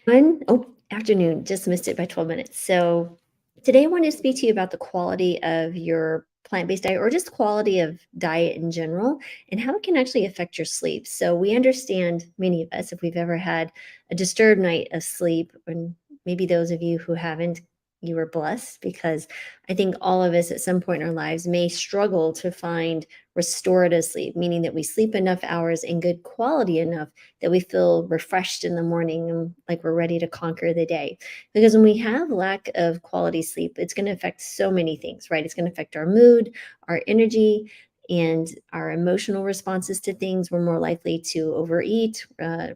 Afternoon, just missed it by 12 minutes. So today I want to speak to you about the quality of your plant-based diet or just quality of diet in general and how it can actually affect your sleep. So we understand, many of us, if we've ever had a disturbed night of sleep, and maybe those of you who haven't, you were blessed because I think all of us at some point in our lives may struggle to find restorative sleep, meaning that we sleep enough hours and good quality enough that we feel refreshed in the morning and like we're ready to conquer the day. Because when we have lack of quality sleep, it's going to affect so many things, right? It's going to affect our mood, our energy, and our emotional responses to things. We're more likely to overeat,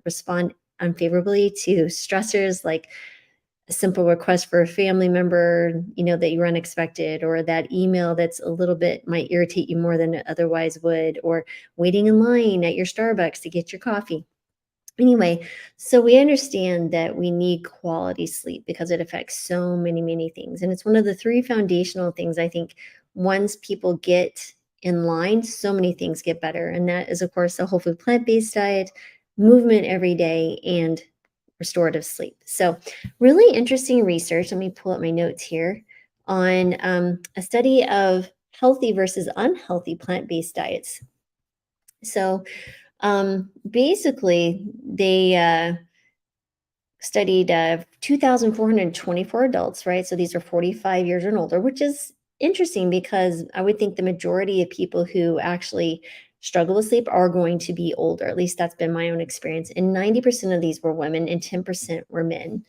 respond unfavorably to stressors like a simple request for a family member, that you were unexpected, or that email that's a little bit might irritate you more than it otherwise would, or waiting in line at your Starbucks to get your coffee. Anyway, so we understand that we need quality sleep because it affects so many, many things. And it's one of the three foundational things I think once people get in line, so many things get better. And that is, of course, a whole food plant based diet, movement every day, and restorative sleep. So, really interesting research. Let me pull up my notes here on a study of healthy versus unhealthy plant based diets. So, basically, they studied 2,424 adults, right? So these are 45 years and older, which is interesting because I would think the majority of people who actually struggle with sleep are going to be older. At least that's been my own experience. And 90% of these were women and 10% were men.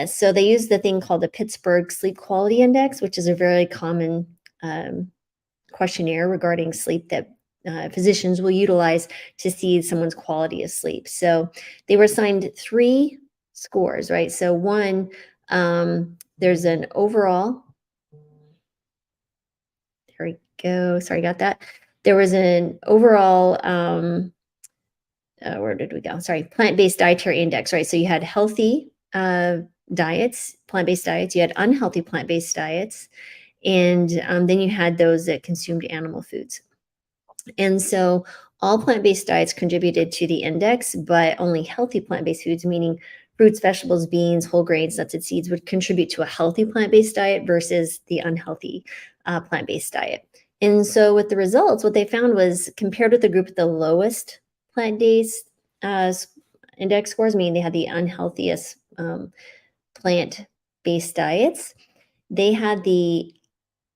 So they used the thing called the Pittsburgh Sleep Quality Index, which is a very common um, questionnaire regarding sleep that physicians will utilize to see someone's quality of sleep. So they were assigned three scores, right? So one, there's an overall, there we go. Sorry, got that. There was an overall, where did we go? Sorry, plant-based dietary index, right? So you had healthy diets, plant-based diets, you had unhealthy plant-based diets, and then you had those that consumed animal foods. And so all plant-based diets contributed to the index, but only healthy plant-based foods, meaning fruits, vegetables, beans, whole grains, nuts, and seeds, would contribute to a healthy plant-based diet versus the unhealthy plant-based diet. And so with the results, what they found was compared with the group with the lowest plant-based index scores, meaning they had the unhealthiest plant-based diets, they had the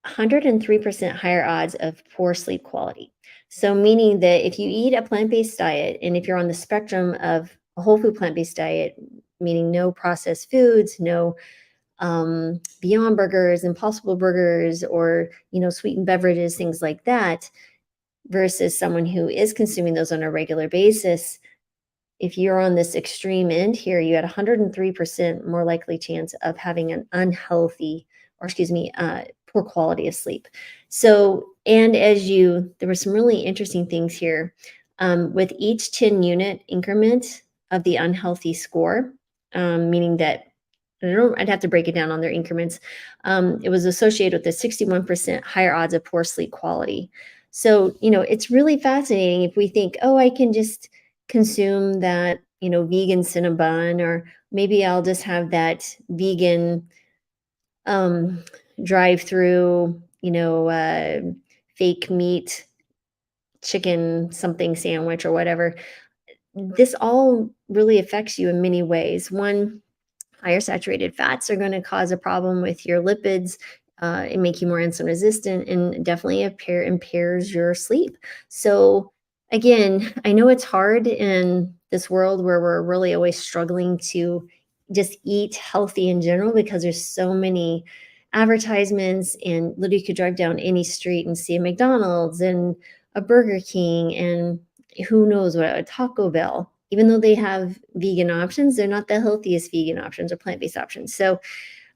103% higher odds of poor sleep quality. So, meaning that if you eat a plant based diet, and if you're on the spectrum of a whole food plant based diet, meaning no processed foods, no Beyond Burgers, Impossible Burgers, or sweetened beverages, things like that, versus someone who is consuming those on a regular basis, if you're on this extreme end here, you had 103% more likely chance of having an unhealthy, or excuse me, poor quality of sleep. So, and there were some really interesting things here. With each 10 unit increment of the unhealthy score, meaning that I'd have to break it down on their increments. It was associated with a 61% higher odds of poor sleep quality. So, it's really fascinating if we think, oh, I can just consume that, vegan Cinnabon, or maybe I'll just have that vegan drive through, fake meat chicken something sandwich or whatever. This all really affects you in many ways. One, higher saturated fats are going to cause a problem with your lipids and make you more insulin resistant, and definitely impairs your sleep. So, again, I know it's hard in this world where we're really always struggling to just eat healthy in general because there's so many advertisements, and literally you could drive down any street and see a McDonald's and a Burger King and who knows what, a Taco Bell. Even though they have vegan options, they're not the healthiest vegan options or plant-based options. So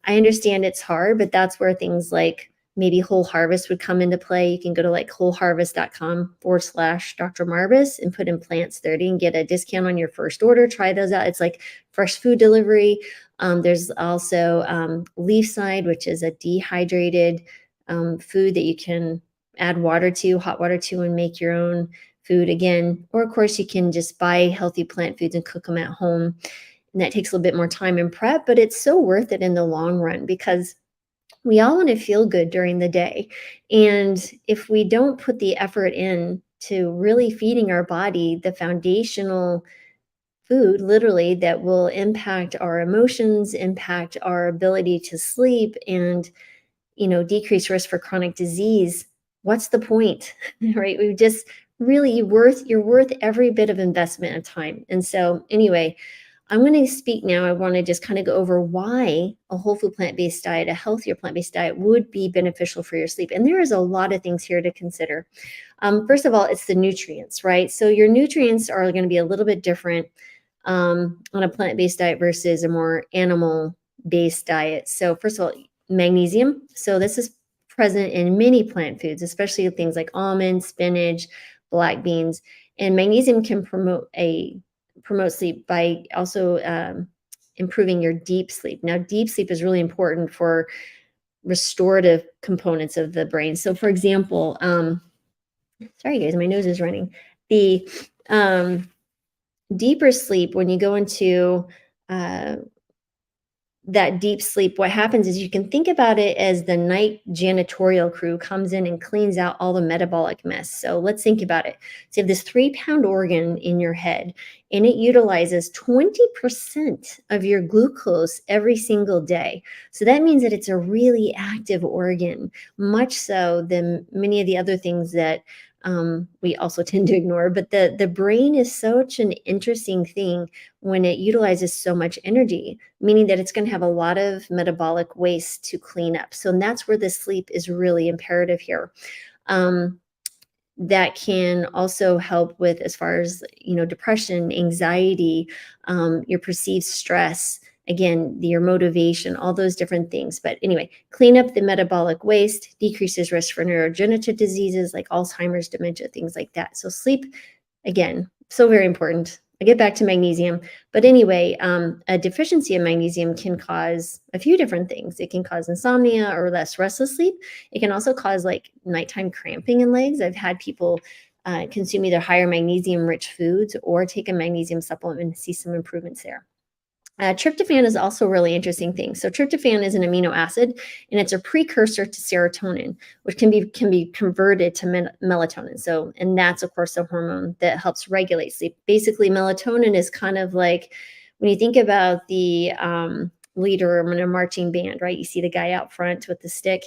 I understand it's hard, but that's where things like maybe Whole Harvest would come into play. You can go to like wholeharvest.com/Dr. Marvis and put in plants 30 and get a discount on your first order. Try those out. It's like fresh food delivery. There's also Leafside, which is a dehydrated food that you can add hot water to, and make your own food again. Or of course, you can just buy healthy plant foods and cook them at home. And that takes a little bit more time and prep, but it's so worth it in the long run because we all want to feel good during the day. And if we don't put the effort in to really feeding our body the foundational food, literally, that will impact our emotions, impact our ability to sleep, and decrease risk for chronic disease, what's the point? Right? We just really you're worth every bit of investment of time. And so anyway, I'm going to speak now. I want to just kind of go over why a whole food plant-based diet, a healthier plant-based diet would be beneficial for your sleep. And there is a lot of things here to consider. First of all, it's the nutrients, right? So your nutrients are going to be a little bit different on a plant-based diet versus a more animal-based diet. So first of all, magnesium. So this is present in many plant foods, especially things like almonds, spinach, black beans. And magnesium can promote sleep by also improving your deep sleep. Now, deep sleep is really important for restorative components of the brain. So, for example, sorry guys, my nose is running. The deeper sleep, when you go into that deep sleep, what happens is you can think about it as the night janitorial crew comes in and cleans out all the metabolic mess. So let's think about it. So you have this 3-pound organ in your head, and it utilizes 20% of your glucose every single day. So that means that it's a really active organ, much so than many of the other things that we also tend to ignore. But the brain is such an interesting thing when it utilizes so much energy, meaning that it's going to have a lot of metabolic waste to clean up. So that's where the sleep is really imperative here. That can also help with, as far as depression, anxiety, your perceived stress, again, your motivation, all those different things. But anyway, clean up the metabolic waste, decreases risk for neurodegenerative diseases like Alzheimer's, dementia, things like that. So sleep, again, so very important. I get back to magnesium, but anyway, a deficiency of magnesium can cause a few different things. It can cause insomnia or less restless sleep. It can also cause like nighttime cramping in legs. I've had people consume either higher magnesium rich foods or take a magnesium supplement and see some improvements there. Tryptophan is also a really interesting thing. So tryptophan is an amino acid, and it's a precursor to serotonin, which can be converted to melatonin. So, and that's of course the hormone that helps regulate sleep. Basically, melatonin is kind of like when you think about the leader in a marching band, right? You see the guy out front with the stick.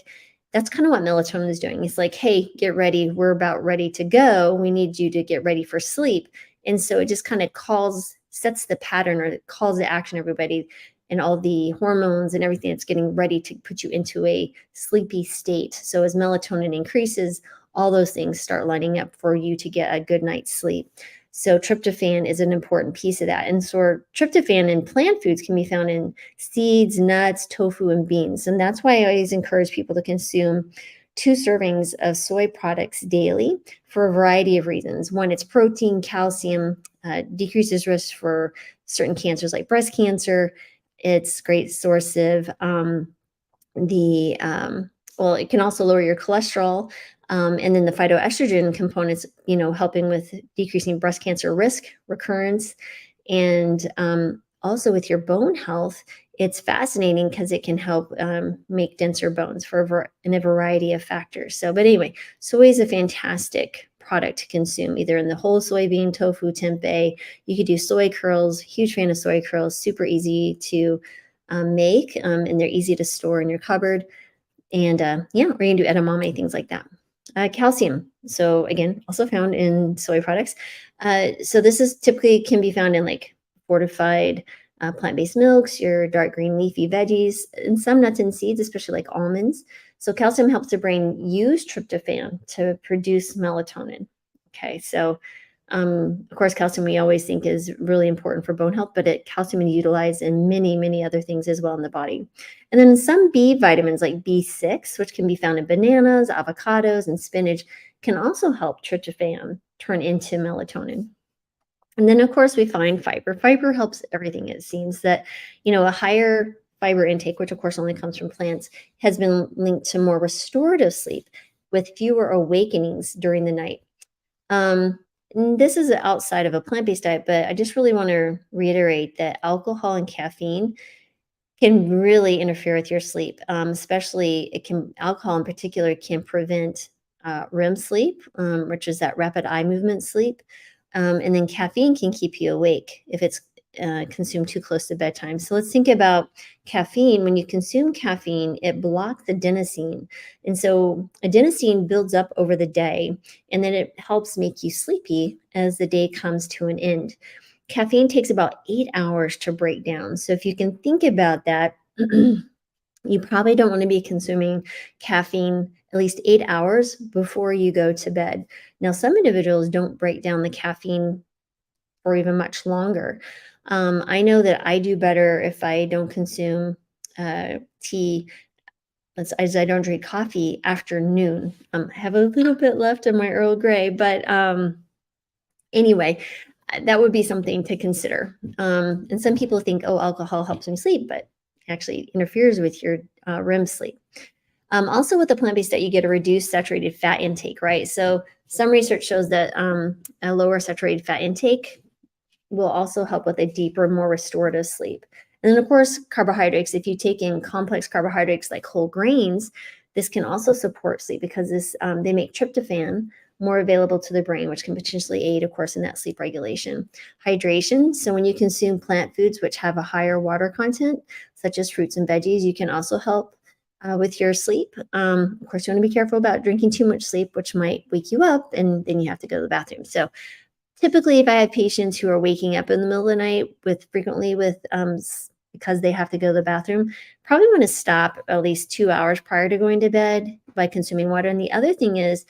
That's kind of what melatonin is doing. It's like, hey, get ready. We're about ready to go. We need you to get ready for sleep. And so it just kind of sets the pattern, or it calls to action everybody, and all the hormones and everything that's getting ready to put you into a sleepy state. So as melatonin increases, all those things start lining up for you to get a good night's sleep. So tryptophan is an important piece of that. And so tryptophan in plant foods can be found in seeds, nuts, tofu, and beans. And that's why I always encourage people to consume 2 servings of soy products daily for a variety of reasons. One, it's protein, calcium, decreases risk for certain cancers like breast cancer. It's a great source of well, it can also lower your cholesterol. And then the phytoestrogen components, helping with decreasing breast cancer risk, recurrence, and also with your bone health. It's fascinating because it can help make denser bones in a variety of factors. So, but anyway, soy is a fantastic product to consume, either in the whole soybean, tofu, tempeh. You could do soy curls. Huge fan of soy curls. Super easy to make, and they're easy to store in your cupboard. And yeah, or you can do edamame, things like that. Calcium. So again, also found in soy products. So this is typically can be found in like fortified plant-based milks, your dark green leafy veggies, and some nuts and seeds, especially like almonds. So calcium helps the brain use tryptophan to produce melatonin. Okay, so of course, calcium we always think is really important for bone health, but calcium is utilized in many, many other things as well in the body. And then some B vitamins like B6, which can be found in bananas, avocados, and spinach, can also help tryptophan turn into melatonin. And then, of course, we find fiber. Fiber helps everything. It seems that, a higher fiber intake, which of course only comes from plants, has been linked to more restorative sleep with fewer awakenings during the night. This is outside of a plant-based diet, but I just really want to reiterate that alcohol and caffeine can really interfere with your sleep, especially alcohol in particular can prevent REM sleep, which is that rapid eye movement sleep. And then caffeine can keep you awake if it's consumed too close to bedtime. So let's think about caffeine. When you consume caffeine, it blocks adenosine. And so adenosine builds up over the day, and then it helps make you sleepy as the day comes to an end. Caffeine takes about 8 hours to break down. So if you can think about that, you probably don't want to be consuming caffeine at least 8 hours before you go to bed. Now, some individuals don't break down the caffeine for even much longer. I know that I do better if I don't consume tea, as I don't drink coffee after noon. I have a little bit left of my Earl Grey, but anyway, that would be something to consider. And some people think, oh, alcohol helps them sleep, but actually interferes with your REM sleep. Also, with the plant-based diet, you get a reduced saturated fat intake, right? So some research shows that a lower saturated fat intake will also help with a deeper, more restorative sleep. And then, of course, carbohydrates. If you take in complex carbohydrates like whole grains, this can also support sleep because they make tryptophan more available to the brain, which can potentially aid, of course, in that sleep regulation. Hydration. So when you consume plant foods which have a higher water content, such as fruits and veggies, you can also help with your sleep. Of course, you want to be careful about drinking too much sleep, which might wake you up, and then you have to go to the bathroom. So typically, if I have patients who are waking up in the middle of the night frequently because they have to go to the bathroom, probably want to stop at least 2 hours prior to going to bed by consuming water. And the other thing is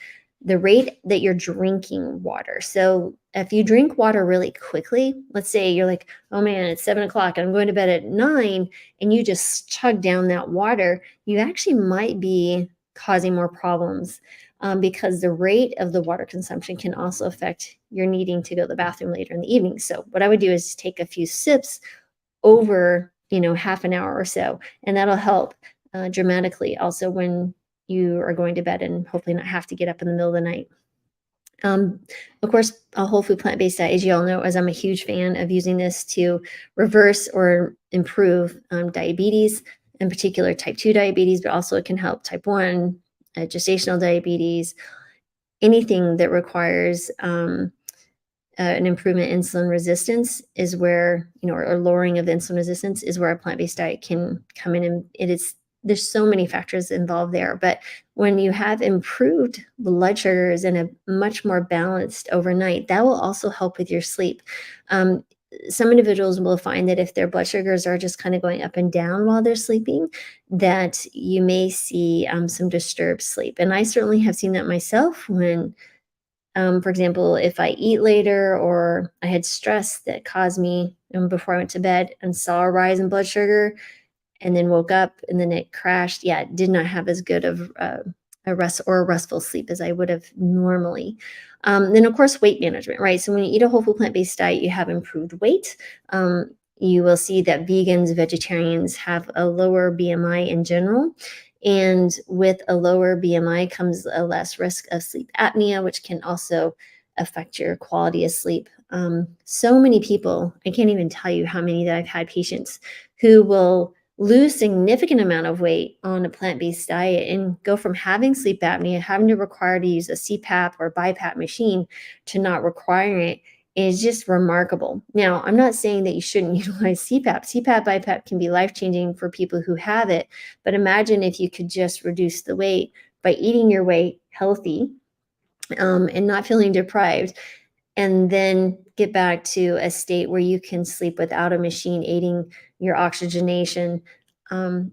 the rate that you're drinking water. So if you drink water really quickly, let's say you're like, oh man, it's 7 o'clock and I'm going to bed at 9, and you just chug down that water, you actually might be causing more problems because the rate of the water consumption can also affect your needing to go to the bathroom later in the evening. So what I would do is take a few sips over, half an hour or so, and that'll help dramatically also when you are going to bed and hopefully not have to get up in the middle of the night. Of course, a whole food plant-based diet, as you all know, as I'm a huge fan of using this to reverse or improve diabetes, in particular type 2 diabetes, but also it can help type 1, gestational diabetes, anything that requires an improvement in insulin resistance is where, or lowering of insulin resistance is where a plant-based diet can come in. And there's so many factors involved there. But when you have improved blood sugars and a much more balanced overnight, that will also help with your sleep. Some individuals will find that if their blood sugars are just kind of going up and down while they're sleeping, that you may see some disturbed sleep. And I certainly have seen that myself when, for example, if I eat later or I had stress that caused me before I went to bed and saw a rise in blood sugar and then woke up and then it crashed, yeah, did not have as good of a restful sleep as I would have normally. Then, of course, weight management, right? So when you eat a whole food plant-based diet, you have improved weight. You will see that vegans, vegetarians have a lower BMI in general. And with a lower BMI comes a less risk of sleep apnea, which can also affect your quality of sleep. So many people, I can't even tell you how many that I've had patients who will lose significant amount of weight on a plant-based diet and go from having sleep apnea, having to require to use a CPAP or BiPAP machine to not requiring it is just remarkable. Now, I'm not saying that you shouldn't utilize CPAP. CPAP, BiPAP can be life-changing for people who have it, but imagine if you could just reduce the weight by eating your weight healthy and not feeling deprived, and then get back to a state where you can sleep without a machine aiding your oxygenation.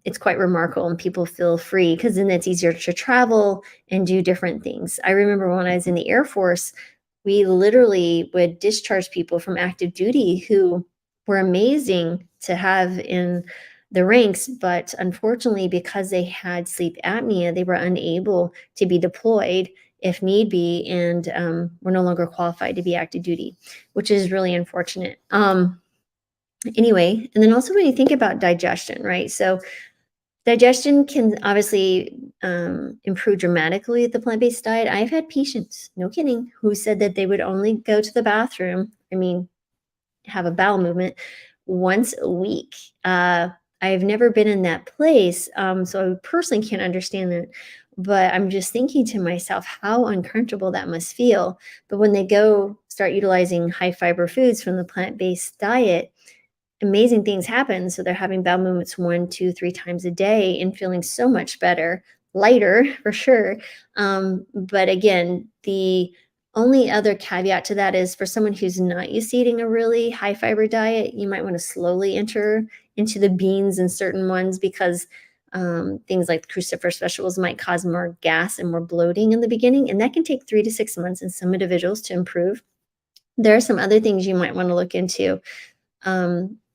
It's quite remarkable, and people feel free because then it's easier to travel and do different things. I remember when I was in the Air Force, we literally would discharge people from active duty who were amazing to have in the ranks, but unfortunately, because they had sleep apnea, they were unable to be deployed if need be, and were no longer qualified to be active duty, which is really unfortunate. Anyway, and then also when you think about digestion, right? So Digestion can obviously improve dramatically with the plant-based diet. I've had patients, no kidding, who said that they would only go to the bathroom. I mean, have a bowel movement once a week. I've never been in that place, so I personally can't understand it. But I'm just thinking to myself how uncomfortable that must feel. But when they go start utilizing high fiber foods from the plant based diet, amazing things happen. So they're having bowel movements one, two, three times a day and feeling so much better, lighter for sure. But again, the only other caveat to that is for someone who's not used to eating a really high fiber diet, you might want to slowly enter into the beans and certain ones because things like cruciferous vegetables might cause more gas and more bloating in the beginning. And that can take 3 to 6 months in some individuals to improve. There are some other things you might want to look into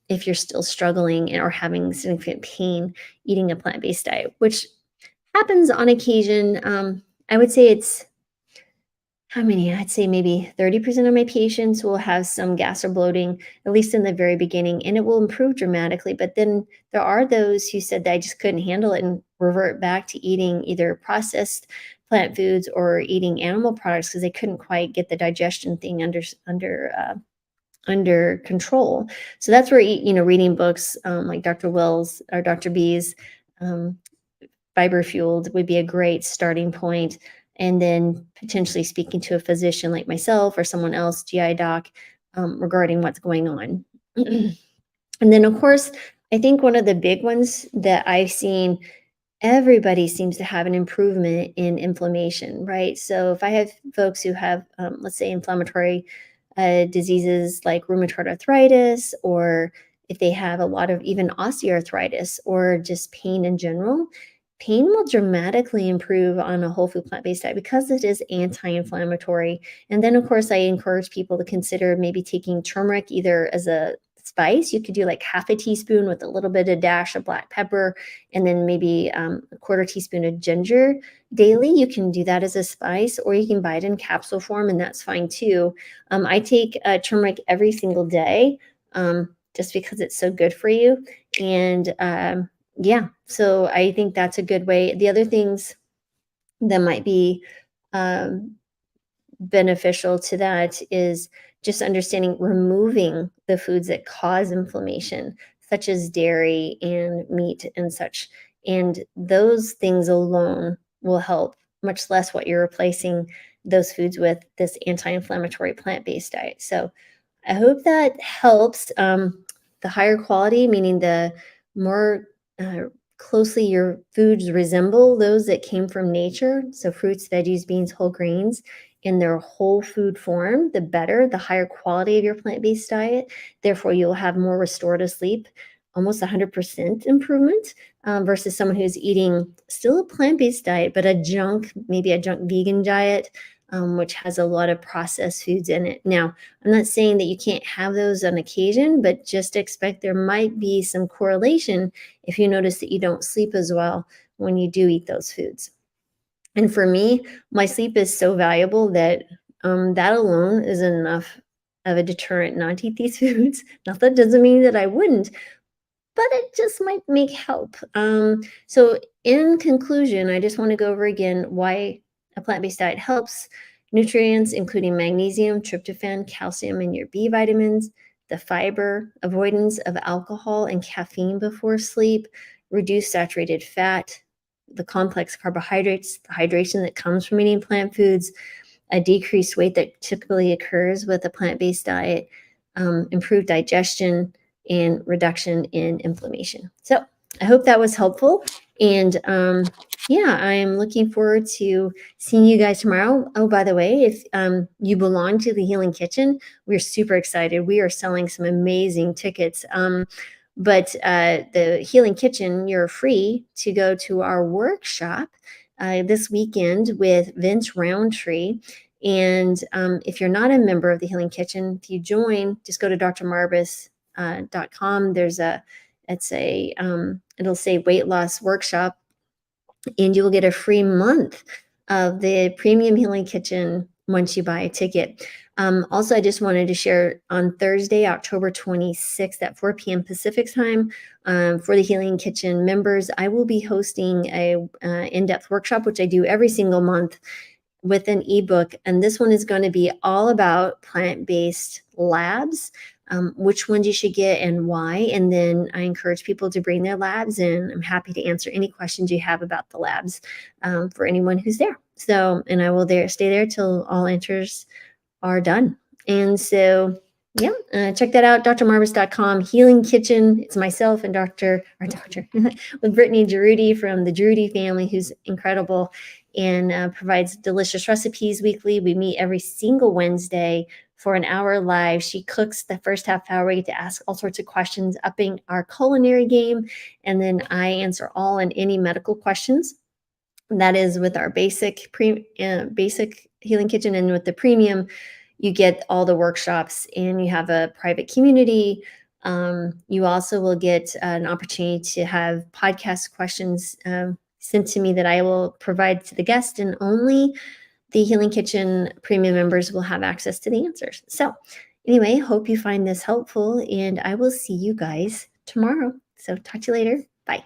if you're still struggling or having significant pain eating a plant-based diet, which happens on occasion. I would say it's how many? I'd say maybe 30% of my patients will have some gas or bloating, at least in the very beginning, and it will improve dramatically. But then there are those who said that I just couldn't handle it and revert back to eating either processed plant foods or eating animal products because they couldn't quite get the digestion thing under control. So that's where reading books like Dr. Wells or Dr. B's um, Fiber Fueled would be a great starting point, and then potentially speaking to a physician like myself or someone else, GI doc, regarding what's going on. And then, of course, I think one of the big ones that I've seen everybody seems to have an improvement in inflammation, right? So if I have folks who have, let's say, inflammatory diseases like rheumatoid arthritis, or if they have a lot of even osteoarthritis or just pain in general, pain will dramatically improve on a whole food plant-based diet because it is anti-inflammatory. And then, of course, I encourage people to consider maybe taking turmeric either as a spice. You could do like half a teaspoon with a little bit of dash of black pepper, and then maybe a quarter teaspoon of ginger daily. You can do that as a spice, or you can buy it in capsule form, and that's fine too. I take turmeric every single day just because it's so good for you. And yeah, so I think that's a good way. The other things that might be um, beneficial to that is just understanding removing the foods that cause inflammation, such as dairy and meat and such. And those things alone will help, much less what you're replacing those foods with this anti inflammatory plant based diet. So I hope that helps. The higher quality, meaning the more uh, closely your foods resemble those that came from nature. So, fruits, veggies, beans, whole grains in their whole food form, the better, the higher quality of your plant based diet. Therefore, you'll have more restorative sleep, almost 100% improvement versus someone who's eating still a plant based diet, but maybe a junk vegan diet. Which has a lot of processed foods in it. Now, I'm not saying that you can't have those on occasion, but just expect there might be some correlation if you notice that you don't sleep as well when you do eat those foods. And for me, my sleep is so valuable that that alone is enough of a deterrent not to eat these foods. Now, that doesn't mean that I wouldn't, but it just might make help. So, in conclusion, I just want to go over again why a plant based diet helps nutrients, including magnesium, tryptophan, calcium, and your B vitamins, the fiber, avoidance of alcohol and caffeine before sleep, reduce saturated fat, the complex carbohydrates, the hydration that comes from eating plant foods, a decreased weight that typically occurs with a plant based diet, improved digestion, and reduction in inflammation. So I hope that was helpful. And yeah, I am looking forward to seeing you guys tomorrow. Oh, by the way, if you belong to the Healing Kitchen, we're super excited. We are selling some amazing tickets. But the Healing Kitchen, you're free to go to our workshop this weekend with Vince Roundtree. And if you're not a member of the Healing Kitchen, if you join, just go to drmarbus.com. It'll say weight loss workshop, and you will get a free month of the premium Healing Kitchen once you buy a ticket. Also, I just wanted to share on Thursday, October 26th at 4 p.m. Pacific time, for the Healing Kitchen members, I will be hosting a in-depth workshop, which I do every single month, with an ebook. And this one is going to be all about plant-based labs, which ones you should get and why. And then I encourage people to bring their labs, and I'm happy to answer any questions you have about the labs, for anyone who's there. So, and I will stay there till all enters are done. And so, yeah, check that out, drmarbus.com, Healing Kitchen. It's myself and Dr. with Brittany Giroudi from the Giroudi family, who's incredible and provides delicious recipes weekly. We meet every single Wednesday for an hour live. She cooks the first half hour. We get to ask all sorts of questions, upping our culinary game. And then I answer all and any medical questions. That is with our basic Healing Kitchen, and with the premium, you get all the workshops and you have a private community. You also will get an opportunity to have podcast questions sent to me that I will provide to the guest, and only the Healing Kitchen premium members will have access to the answers. So anyway, hope you find this helpful, and I will see you guys tomorrow. So talk to you later. Bye.